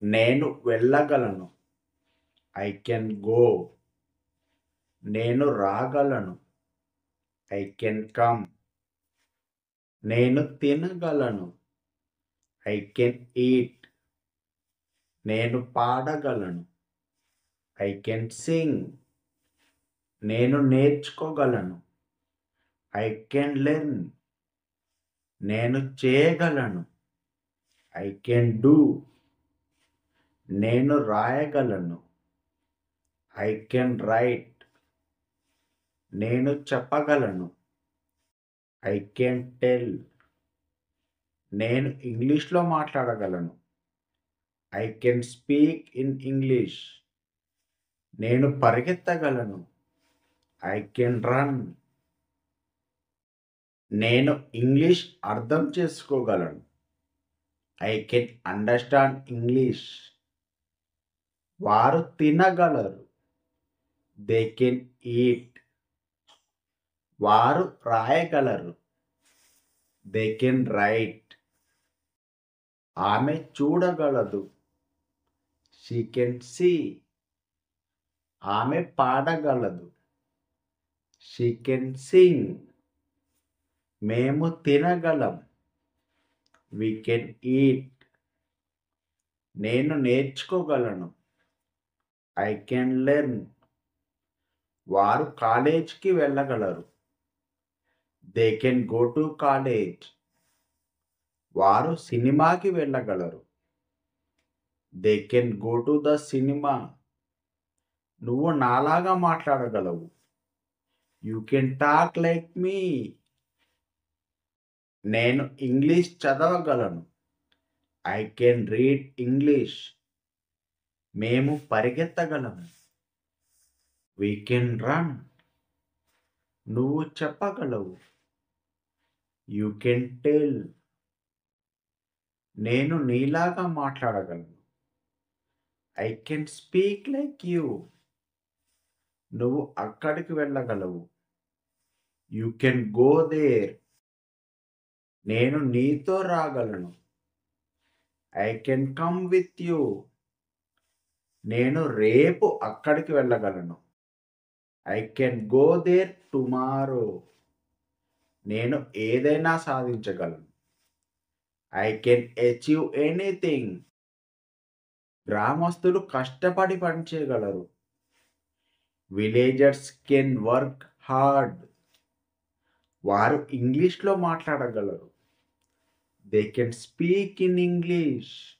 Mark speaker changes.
Speaker 1: నేను వెళ్ళగలను. I can go. నేను రాగలను. I can come. నేను తినగలను. I can eat. నేను పాడగలను. I can sing. నేను నేర్చుకోగలను. I can learn. నేను చేయగలను. I can do. నేను రాయగలను. I can write. నేను చెప్పగలను. I can tell. నేను ఇంగ్లీష్లో మాట్లాడగలను. I can speak in English. నేను పరిగెత్తగలను. I can run. నేను ఇంగ్లీష్ అర్థం చేసుకోగలను. I can understand English. వారు తినగలరు. They can eat. వారు రాయగలరు. They can write. ఆమె చూడగలదు. She can see. ఆమె పాడగలదు. She can sing. మేము తినగలం. We can eat. నేను నేర్చుకోగలను. I can learn. వారు కాలేజ్కి వెళ్ళగలరు. They can go to college. వారు సినిమాకి వెళ్ళగలరు. They can go to the cinema. నువ్వు నాలాగా మాట్లాడగలవు. You can talk like me. నేను ఇంగ్లీష్ చదవగలను. I can read English. మేము పరిగెత్తగలము. We can run. నువ్వు చెప్పగలవు. You can tell. నేను నీలాగా మాట్లాడగలను. I can speak like you. నువ్వు అక్కడికి వెళ్ళగలవు. You can go there. నేను నీతో రాగలను. I can come with you. నేను రేపు అక్కడికి వెళ్ళగలను. I can go there tomorrow. నేను ఏదైనా సాధించగలను. I can achieve anything. గ్రామస్తులు కష్టపడి పనిచేయగలరు. Villagers can work hard. వారు ఇంగ్లీష్లో మాట్లాడగలరు. They can speak in English.